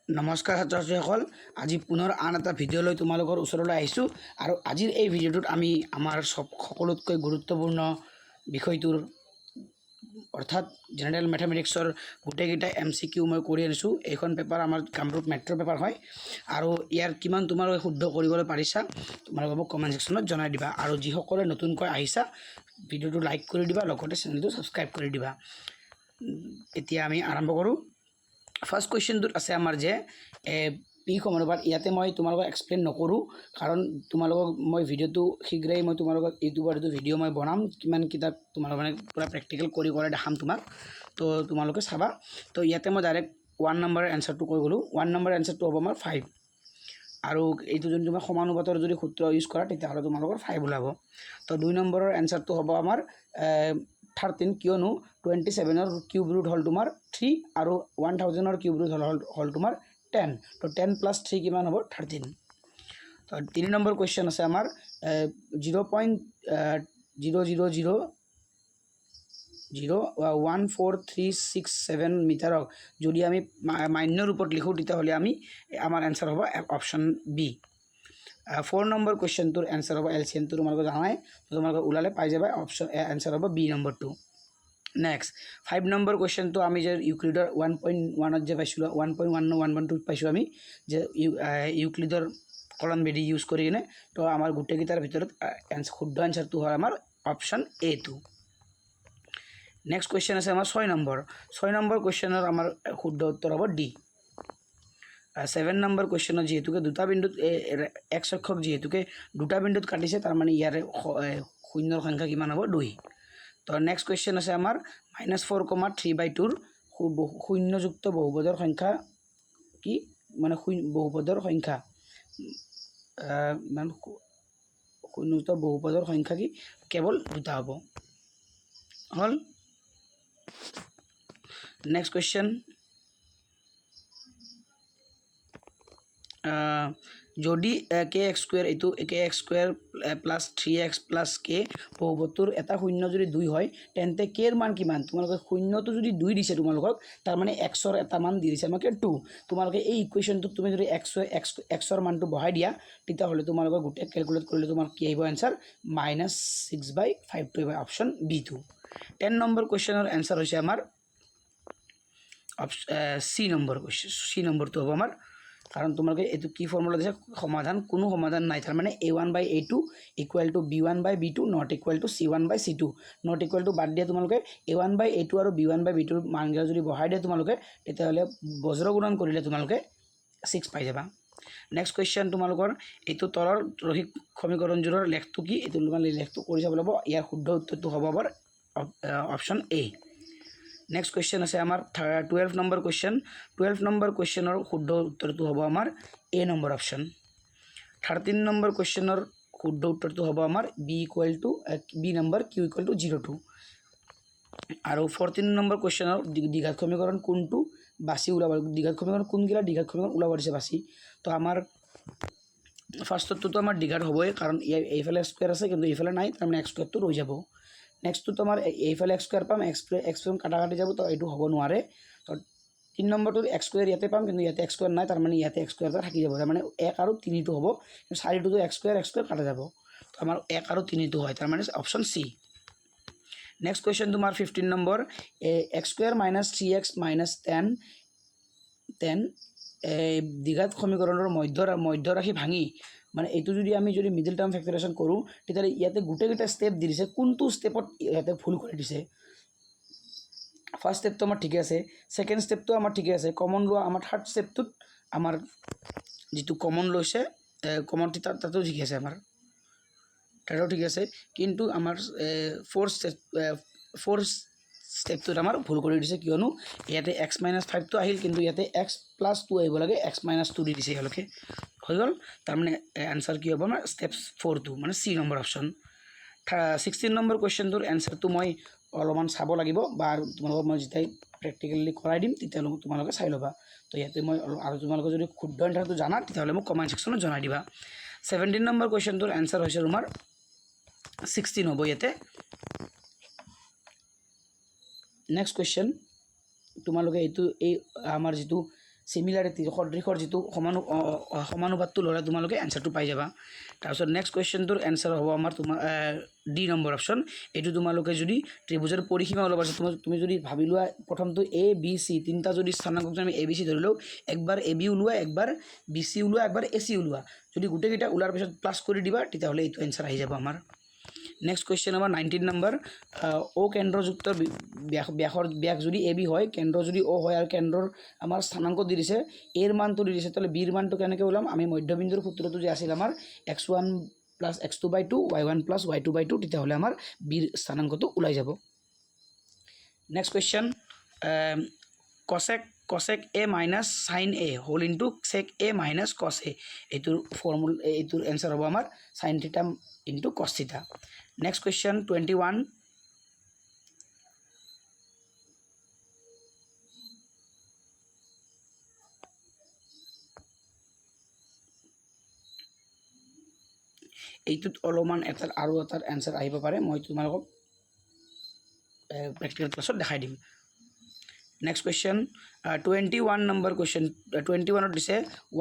নমস্কাৰ ছাত্ৰ ছাত্ৰীসকল, আজি পুনৰ আন এটা ভিডিঅ' লৈ তোমালোকৰ ওচৰলৈ আহিছোঁ আৰু আজিৰ এই ভিডিঅ'টোত আমি আমাৰ সকলোতকৈ গুৰুত্বপূৰ্ণ বিষয়টোৰ অৰ্থাৎ জেনেৰেল মেথমেটিক্সৰ গোটেইকেইটা MCQ মই কৰি আনিছোঁ। এইখন পেপাৰ আমাৰ কামৰূপ মেট্ৰ' পেপাৰ হয় আৰু ইয়াৰ কিমান তোমালোকে শুদ্ধ কৰিবলৈ পাৰিছা তোমালোকে মোক কমেণ্ট ছেকশ্যনত জনাই দিবা আৰু যিসকলে নতুনকৈ আহিছা ভিডিঅ'টো লাইক কৰি দিবা, লগতে চেনেলটো ছাবস্ক্ৰাইব কৰি দিবা। এতিয়া আমি আৰম্ভ কৰোঁ। ফাৰ্ষ্ট কুৱেশ্যনটোত আছে আমাৰ যে পি সমানুপাত। ইয়াতে মই তোমালোকক এক্সপ্লেইন নকৰোঁ কাৰণ তোমালোকক মই ভিডিঅ'টো শীঘ্ৰেই মই তোমালোকক ইউটিউবৰ এইটো ভিডিঅ' মই বনাম, কিমান কিতাপ তোমালোক মানে পূৰা প্ৰেক্টিকেল কৰি দেখাম তোমাক, তো তোমালোকে চাবা। তো ইয়াতে মই ডাইৰেক্ট 1 নম্বৰৰ এনচাৰটো কৈ গ'লোঁ। 1 নম্বৰ এনচাৰটো হ'ব আমাৰ 5 আৰু এইটো যদি তোমাৰ সমানুপাতৰ যদি সূত্ৰ ইউজ কৰা তেতিয়াহ'লে তোমালোকৰ 5 ওলাব। তো 2 নম্বৰৰ এনচাৰটো হ'ব আমাৰ 13, কিয়নো 27ৰ কিউব ৰুট হ'ল তোমাৰ 3 আৰু 1000ৰ কিউব ৰুট হ'ল তোমাৰ 10। তো 10 + 3 কিমান হ'ব? 13। তো 3 নম্বৰ কুৱেশ্যন আছে আমাৰ 0.0001437 মিটাৰক যদি আমি মান্য ৰূপত লিখোঁ তেতিয়াহ'লে আমাৰ এনচাৰ হ'ব অপশ্যন বি। 4 নম্বৰ কুৱেশ্যনটোৰ এনচাৰ হ'ব LCMটো তোমালোকে জানাই, তোমালোকে ওলালে পাই যাবা। অপশ্যন এনচাৰ হ'ব বি নম্বৰটো। নেক্সট 5 নম্বৰ কুৱেশ্যনটো আমি যে ইউক্লিডৰ 1.1ত যে পাইছিলোঁ, 1.1 নে 1.2 পাইছোঁ আমি যে ইউক্লিডৰ কলন বিধি ইউজ কৰি কিনে। তো আমাৰ গোটেইকেইটাৰ ভিতৰত শুদ্ধ এনচাৰটো হয় আমাৰ অপশ্যন এটো। নেক্সট কুৱেশ্যন আছে আমাৰ 6 নম্বৰ। 6 নম্বৰ কুৱেশ্যনৰ আমাৰ শুদ্ধ উত্তৰ হ'ব ডি। 7 নম্বৰ কুৱেশ্যনত যিহেতুকে দুটা বিন্দুত এক্স অক্ষক যিহেতুকে দুটা বিন্দুত কাটিছে, তাৰমানে ইয়াৰে শূন্যৰ সংখ্যা কিমান হ'ব? 2। তো নেক্সট কুৱেশ্যন আছে আমাৰ -4,3/2ৰ শূন্যযুক্ত বহুপদৰ সংখ্যা কি? মানে বহুপদৰ সংখ্যা মানে শূন্যযুক্ত বহুপদৰ সংখ্যা কি? কেৱল দুটা হ'ব। হ'ল। নেক্সট কুৱেশ্যন, যদি kx² এইটো kx² + 3x + k বহুপদটোৰ এটা শূন্য যদি 2 হয় তেন্তে k ৰ মান কিমান? তোমালোকে শূন্যটো যদি 2 দিছে তোমালোকক, তাৰমানে xৰ এটা মান দি দিছে আমাকে 2। তোমালোকে এই ইকুৱেশ্যনটোত তুমি যদি xৰ মানটো বহাই দিয়া তেতিয়াহ'লে তোমালোকৰ গোটেই কেলকুলেট কৰিলে তোমাৰ কি আহিব এনচাৰ? -6/5 আহিব অপশ্যন বি2। 10 নম্বৰ কুৱেশ্যনৰ এনচাৰ হৈছে আমাৰ চি নম্বৰ কুৱেশ্যন। চি নম্বৰটো হ'ব আমাৰ, কাৰণ তোমালোকে এইটো কি ফৰ্মুলা দিছে? সমাধান, কোনো সমাধান নাই, তাৰমানে a1/a2 = b1/b2 not equal to c1/c2। Not equal to বাদ দিয়া তোমালোকে a1/a2 আৰু b1/b2ৰ মানকেইটা যদি বহাই দিয়া তোমালোকে তেতিয়াহ'লে বজ্ৰ গুণন কৰিলে তোমালোকে 6 পাই যাবা। নেক্সট কুৱেশ্যন তোমালোকৰ এইটো তলৰ ৰৈখিক সমীকৰণযোৰৰ লেখটো কি? এইটো তোমালোকে লেখটো কৰি চাব লাগিব। ইয়াৰ শুদ্ধ উত্তৰটো হ'ব আমাৰ অপশ্যন এ। নেক্সট কুৱেশ্যন আছে আমাৰ 12 নম্বৰ কুৱেশ্যন। 12 নম্বৰ কুৱেশ্যনৰ শুদ্ধ উত্তৰটো হ'ব আমাৰ এ নম্বৰ অপশ্যন। 13 নম্বৰ কুৱেশ্যনৰ শুদ্ধ উত্তৰটো হ'ব আমাৰ বি নম্বৰ q = 0,2। আৰু 14 নম্বৰ কুৱেশ্যনৰ দ্বিঘাত সমীকৰণ কোনটো বাছি ওলাব? দ্বিঘাত সমীকৰণ কোনকেইটা দ্বিঘাত সমীকৰণ ওলাব দিছে বাছি? তো আমাৰ ফাৰ্ষ্টটোতো আমাৰ দ্বিঘাত হ'বই, কাৰণ এইফালে স্কুৱেৰ আছে কিন্তু এইফালে নাই, তাৰমানে x² ৰৈ যাব। নেক্সটটোতো আমাৰ এইফালে x² পাম, x কাটাকাটি যাব, তো এইটো হ'ব নোৱাৰে। তো 3 নম্বৰটোত x² ইয়াতে পাম কিন্তু ইয়াতে x² নাই, তাৰমানে ইয়াতে x² এটা থাকি যাব, তাৰমানে 1 আৰু 3টো হ'ব। কিন্তু 4টোতো x² কাটা যাব, তো আমাৰ 1 আৰু 3টো হয়, তাৰমানে অপশ্যন চি। নেক্সট কুৱেশ্যন তোমাৰ 15 নম্বৰ, x² - 3x - 10 দ্বিঘাত সমীকৰণৰ মধ্যৰাশি ভাঙি, মানে এইটো যদি আমি মিডল টাৰ্ম ফেক্টৰেশ্যন কৰোঁ তেতিয়াহ'লে ইয়াতে গোটেইকেইটা ষ্টেপ দি দিছে, কোনটো ষ্টেপত ইয়াতে ভুল কৰি দিছে? ফাৰ্ষ্ট ষ্টেপটো আমাৰ ঠিকে আছে, ছেকেণ্ড ষ্টেপটো আমাৰ ঠিকে আছে, কমন লোৱা আমাৰ থাৰ্ড ষ্টেপটোত আমাৰ যিটো কমন লৈছে কমন তাতো ঠিকে আছে, আমাৰ তাতো ঠিক আছে, কিন্তু আমাৰ ফ'ৰ্থ ষ্টেপটোত আমাৰ ভুল কৰি দিছে, কিয়নো ইয়াতে x - 5টো আহিল কিন্তু ইয়াতে x + 2 আহিব লাগে, x - 2 দি দিছে এওঁলোকে, হৈ গ'ল। তাৰমানে এনচাৰ কি হ'ব আমাৰ ষ্টেপ 4টো, মানে চি নম্বৰ অপশ্যন। 16 নম্বৰ কুৱেশ্যনটোৰ এনচাৰটো মই অলপমান চাব লাগিব, বা তোমালোকক মই যেতিয়াই প্ৰেক্টিকেলি কৰাই দিম তেতিয়ালৈকে তোমালোকে চাই ল'বা। তো ইয়াতে মই আৰু তোমালোকে যদি শুদ্ধ এনচাৰটো জানা তেতিয়াহ'লে মোক কমেণ্ট ছেকশ্যনত জনাই দিবা। 17 নম্বৰ কুৱেশ্যনটোৰ এনচাৰ হৈছে তোমাৰ 16 হ'ব ইয়াতে। নেক্সট কুৱেশ্যন তোমালোকে এইটো আমাৰ যিটো সিমিলাৰিটি সদৃশৰ যিটো সমানুপাতটো ল'লে তোমালোকে এনসাৰটো পাই যাবা তাৰপিছত নেক্সট কুৱেশ্যনটোৰ এনসাৰ হ'ব আমাৰ তোমাৰ ডি নম্বৰ অপশ্যন এইটো তোমালোকে যদি ত্ৰিভুজৰ পৰিসীমা ওলাব আছে তুমি যদি ভাবি লোৱা প্ৰথমটো এ বি চি তিনিটা যদি স্থানাংক আমি এ বি চি ধৰি লওঁ একবাৰ এ বি ওলোৱা একবাৰ বি চি ওলোৱা একবাৰ এ চি ওলোৱা যদি গোটেইকেইটা ওলাৰ পিছত প্লাছ কৰি দিবা তেতিয়াহ'লে এইটো এনসাৰ আহি যাব আমাৰ নেক্সট কুৱেশ্যন আমাৰ 19 নম্বৰ ও কেন্দ্ৰযুক্ত ব্যাস যদি এ বি হয় কেন্দ্ৰ যদি ও হয় আৰু কেন্দ্ৰৰ আমাৰ স্থানাংক দি দিছে এৰ মানটো দি দিছে তাহলে বিৰ মানটো কেনেকৈ ওলাম আমি মধ্যবিন্দুৰ সূত্ৰটো যে আছিল আমাৰ x1 + x2/2 y1 + y2/2 তেতিয়াহ'লে আমাৰ বিৰ স্থানাংকটো ওলাই যাব next question cosec a minus sin a whole into sec a minus cos a এইটোৰ ফৰ্মুলা এইটোৰ এনসাৰ হ'ব আমাৰ sin theta into cos theta next question 21 এইটোত অলপমান এটাৰ আৰু এটাৰ এনসাৰ আহিব পাৰে মই তোমালোকক প্ৰেক্টিকেল ক্লাছত দেখাই দিম next question 21 number question 21 দিছে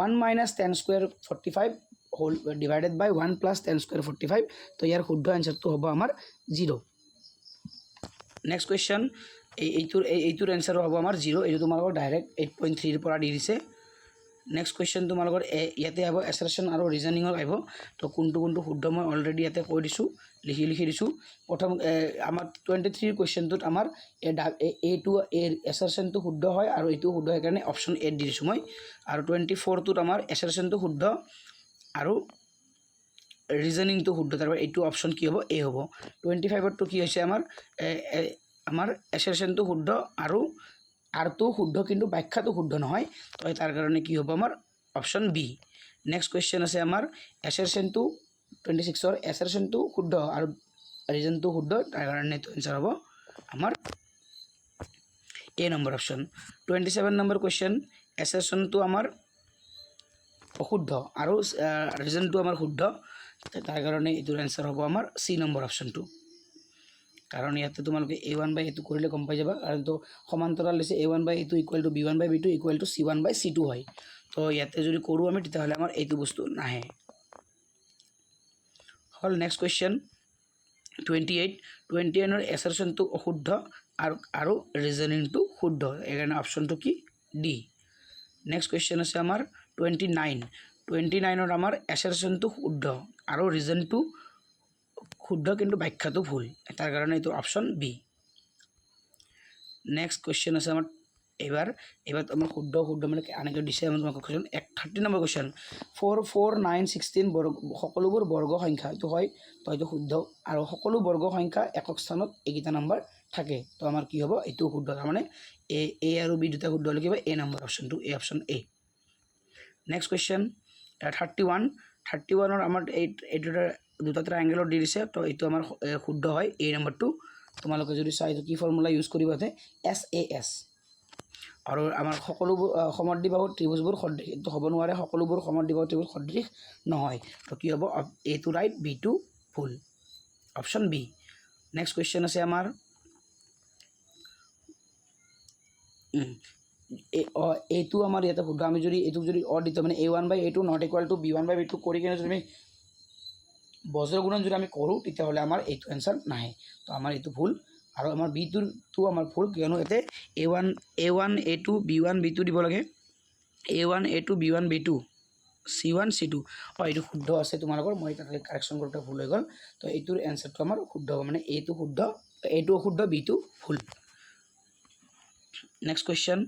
1 minus 10 square 45 whole divided by 1 plus 10 square 45 তো ইয়াৰ শুদ্ধ এনসাৰটো হ'ব আমাৰ 0 next question এইটোৰ এনসাৰ হ'ব আমাৰ 0 এইটো তোমালোকৰ ডাইৰেক্ট 8.3 ৰ পৰা দি দিছে নেক্সট কুৱেশ্যন তোমালোকৰ ইয়াতে আহিব এছাৰশ্যন আৰু ৰিজনিঙৰ আহিব তো কোনটো শুদ্ধ মই অলৰেডি ইয়াতে কৈ দিছোঁ লিখি দিছোঁ প্ৰথম আমাৰ 23 কুৱেশ্যনটোত আমাৰ এইটো এছাৰশ্যনটো শুদ্ধ হয় আৰু এইটো শুদ্ধ হয় কাৰণে অপশ্যন এ দি দিছোঁ মই আৰু 24টোত আমাৰ এছাৰশ্যনটো শুদ্ধ আৰু ৰিজনিংটো শুদ্ধ তাৰপৰা এইটো অপশ্যন কি হ'ব এ হ'ব 25টো কি হৈছে আমাৰ এছাৰশ্যনটো শুদ্ধ আৰু আৰটো শুদ্ধ কিন্তু ব্যাখ্যাটো শুদ্ধ নহয় তো তাৰ কাৰণে কি হ'ব আমাৰ অপশ্যন বি নেক্সট কুৱেশ্যন আছে আমাৰ এছাৰশ্যনটো 26ৰ এছাৰশ্যনটো শুদ্ধ আৰু ৰিজনটো শুদ্ধ তাৰ কাৰণে এইটো এনসাৰ হ'ব আমাৰ A number option 27 number question এছাৰশ্যনটো আমাৰ অশুদ্ধ আৰু ৰিজনটো আমাৰ শুদ্ধ তাৰ কাৰণে এইটোৰ এনসাৰ হ'ব আমাৰ সি নম্বৰ অপশ্যনটো কাৰণ ইয়াতে তোমালোকে a1/a2 কৰিলে গম পাই যাবা কাৰণ তো সমান্তৰাল দিছে a1/a2 = b1/b2 = c1/c2 হয় তো ইয়াতে যদি কৰোঁ আমি তেতিয়াহ'লে আমাৰ এইটো বস্তু নাহে হল নেক্সট কুৱেশ্যন 28ৰ এছাৰশ্যনটো অশুদ্ধ আৰু ৰিজনিংটো শুদ্ধ এইকাৰণে অপশ্যনটো কি ডি নেক্সট কুৱেশ্যন আছে আমাৰ 29ৰ আমাৰ এছাৰশ্যনটো শুদ্ধ আৰু ৰিজনটো শুদ্ধ কিন্তু ব্যাখ্যাটো ভুল তাৰ কাৰণে এইটো অপশ্যন বি নেক্সট কুৱেশ্যন আছে আমাৰ এবাৰ আমাৰ শুদ্ধ মানে আনেকে দিছে আমাৰ কুৱেশ্যন 30 নম্বৰ কুৱেশ্যন 4 4 9 16 সকলোবোৰ বৰ্গ সংখ্যা এইটো হয় তো এইটো শুদ্ধ আৰু সকলো বৰ্গ সংখ্যা একক স্থানত এইকেইটা নম্বৰ থাকে তো আমাৰ কি হ'ব এইটো শুদ্ধ তাৰমানে এ আৰু বি দুটা শুদ্ধ হ'লে কি হ'ব এ নম্বৰ অপশ্যনটো A option A next question 31ৰ আমাৰ এইটো দুটা ট্ৰায়াঙ্গেলৰ দি দিছে তো এইটো আমাৰ শুদ্ধ হয় এ নম্বৰটো তোমালোকে যদি চাই এইটো কি ফৰ্মুলা ইউজ কৰিবা তে SAS আৰু আমাৰ সকলোবোৰ সমদ্বিবাহু ত্ৰিভুজবোৰ সদৃশ এইটো হ'ব নোৱাৰে সকলোবোৰ সমদ্বিবাহু ত্ৰিভুজ সদৃশ নহয় তো কি হ'ব এ টু ৰাইট বি টু ভুল অপশ্যন বি নেক্সট কুৱেশ্যন আছে আমাৰ এইটো আমাৰ ইয়াতে শুদ্ধ আমি যদি এইটো যদি দিতে মানে a1/a2 ≠ b1/b2 কৰি কিনে যদি আমি বজ্ৰগুণন যদি আমি কৰোঁ তেতিয়াহ'লে আমাৰ এইটো এনসাৰ নাহে তো আমাৰ এইটো ভুল আৰু আমাৰ b2 আমাৰ ভুল কিয়নো ইয়াতে a1 a2 b1 b2 দিব লাগে a1 a2 b1 b2 c1 c2 এইটো শুদ্ধ আছে তোমালোকৰ মই তাতে কাৰেকশ্যন কৰোঁতে ভুল হৈ গ'ল তো এইটোৰ এনসাৰটো আমাৰ শুদ্ধ হ'ব মানে এইটো শুদ্ধ এইটো অশুদ্ধ b2 ভুল নেক্সট কুৱেশ্যন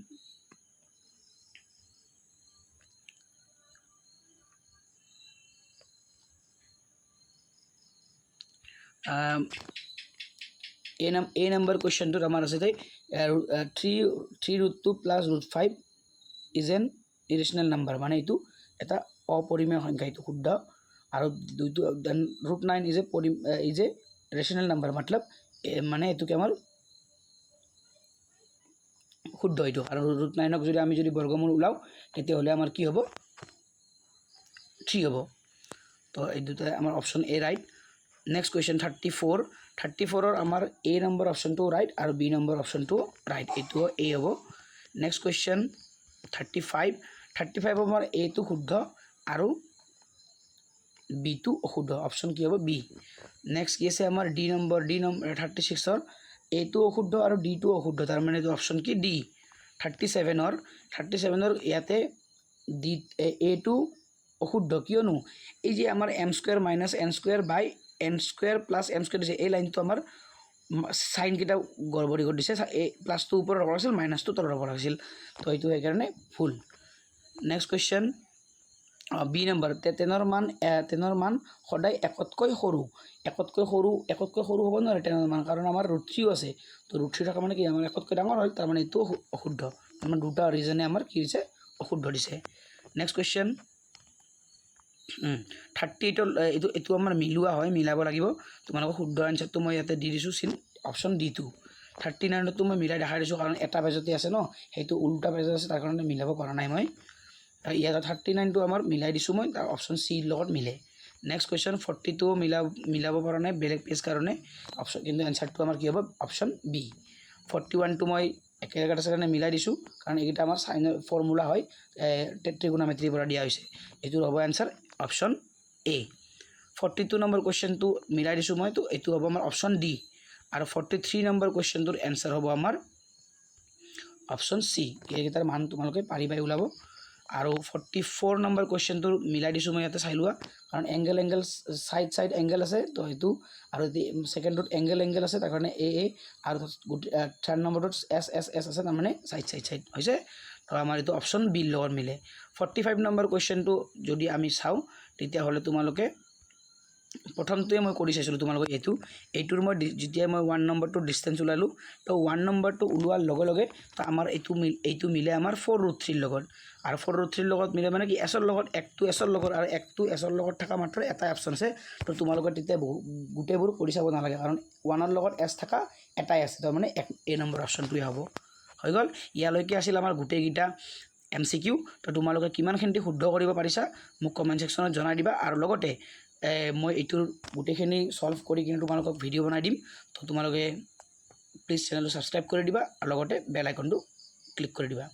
a number কুৱেশ্যনটোত আমাৰ আছে 3√2 + √5 is an irrational number মানে এইটো এটা অপৰিমেয় সংখ্যা এইটো শুদ্ধ আৰু √9 is a rational number মতলব মানে এইটো কি আমাৰ শুদ্ধ এইটো আৰু √9ক যদি আমি বৰ্গমূল ওলাও তেতিয়াহ'লে আমাৰ কি হ'ব 3 হ'ব তো এই দুটা আমাৰ option A right next question 34ৰ আমাৰ এ নম্বৰ অপশ্যনটো ৰাইট আৰু বি নম্বৰ অপশ্যনটো ৰাইট এইটো এ হ'ব নেক্সট কুৱেশ্যন 35 আমাৰ এটো শুদ্ধ আৰু বিটো অশুদ্ধ অপশ্যন কি হ'ব বি নেক্সট কি আছে আমাৰ ডি নম্বৰ 36ৰ এটো অশুদ্ধ আৰু ডিটো অশুদ্ধ তাৰ মানে এইটো অপশ্যন কি ডি 37ৰ ইয়াতে ডি এটো অশুদ্ধ কিয়নো এই যে আমাৰ m² - n² / n² + m² দিছে এই লাইনটো আমাৰ সাইন কিটা গড়বড়ি কৰি দিছে এই প্লাসটো ওপৰত হ'ব লাগিছিল মাইনাসটো তলত হ'ব লাগিছিল তো এইটো সেইকাৰণে ভুল নেক্সট কোৱেশ্চন বি নম্বৰ 10ৰ মান সদায় একতকৈ সৰু হ'ব নোৱাৰে 10ৰ মান কাৰণ আমাৰ √3 আছে তো √3 থকা মানে কি আমাৰ একতকৈ ডাঙৰ হয় তাৰ মানে এইটো অশুদ্ধ আমাৰ দুটা ৰিজনে আমাৰ কি দিছে অশুদ্ধ দিছে নেক্সট কোৱেশ্চন 38 এইটো আমাৰ মিলোৱা হয় মিলাব লাগিব তোমালোকৰ শুদ্ধ আনসাৰটো মই ইয়াতে দি দিছো অপশ্যন ডি টু 39টো মই মিলাই দেখাই দিছো কাৰণ এটা পেজতে আছে ন সেইটো উল্টা পেজত আছে তাৰ কাৰণে মিলাব পৰা নাই মই ইয়াত 39টো আমাৰ মিলাই দিছো মই তাৰ অপশ্যন সি লগত মিলে নেক্সট কোৱেশ্চন 42 মিলাব পৰা নাই বেলেগ পেজ কাৰণে অপশ্যন কিন্তু আনসাৰটো আমাৰ কি হ'ব অপশ্যন বি 41টো মই একেলগতে আছে কাৰণে মিলাই দিছো কাৰণ এইটা আমাৰ সাইনৰ ফৰ্মুলা হয় ট্ৰিগোনোমেট্ৰি পৰা দিয়া হৈছে এইটো হ'ব আনসাৰ অপশ্যন এ 42 নম্বৰ কোৱেশ্চনটো মিলাই দিছো মই তো এইটো হ'ব আমাৰ অপশ্যন ডি আৰু 43 নম্বৰ কোৱেশ্চনটোৰ আনসাৰ হ'ব আমাৰ অপশ্যন সি এইকেইটাৰ মান তোমালোকে পাৰিবাই ওলাব আৰু 44 নম্বৰ কোৱেশ্চনটোৰ মিলাই দিছো মই ইয়াতে চাই লোৱা কাৰণ এংগেল সাইড এংগেল আছে তো এইটো আৰু সেকেন্ডত এংগেল আছে তাৰ কাৰণে এ আৰু থাৰ্ড নম্বৰটোত এস আছে তাৰ মানে সাইড হৈছে তো আমাৰ এইটো অপশ্যন বি লগত মিলে 45 নম্বৰ কোৱেশ্চনটো যদি আমি চাও তেতিয়া হলে তোমালোকে প্ৰথমটোৱে মই কৰি চাইছিলো তোমালোকক এইটোৰ মই যেতিয়া মই 1 নম্বৰটো ডিসটেন্স উলালো তো 1 নম্বৰটো উলোৱাৰ লগে লগে তো আমাৰ এইটো মিলে আমাৰ 4√3 লগত আৰু 4√3 লগত মিলে মানে কি s ৰ লগত 1 s ৰ লগত আৰু 1 s ৰ লগত থকা মাত্ৰ এটা অপশ্যন আছে তো তোমালোকে তেতিয়া গুটেবোৰ কৰি চাব নালাগে কাৰণ 1 ৰ লগত s থকা এটাই আছে তো মানে এ নম্বৰ অপশ্যনটোই হ'ব হৈ গল ইয়ালৈকে আছিল আমাৰ গুটেগিটা MCQ তো তোমালোকে কিমানখিনি শুদ্ধ কৰিব পাৰিছা মোক কমেন্ট সেকশনত জনাই দিবা আৰু লগতে মই এইটোৰ গুটেখিনি সলভ কৰি কিনে তোমালোকক ভিডিও বনাই দিম তো তোমালোকে প্লিজ চেনেলটো সাবস্ক্ৰাইব কৰি দিবা আৰু লগতে বেল আইকনটো ক্লিক কৰি দিবা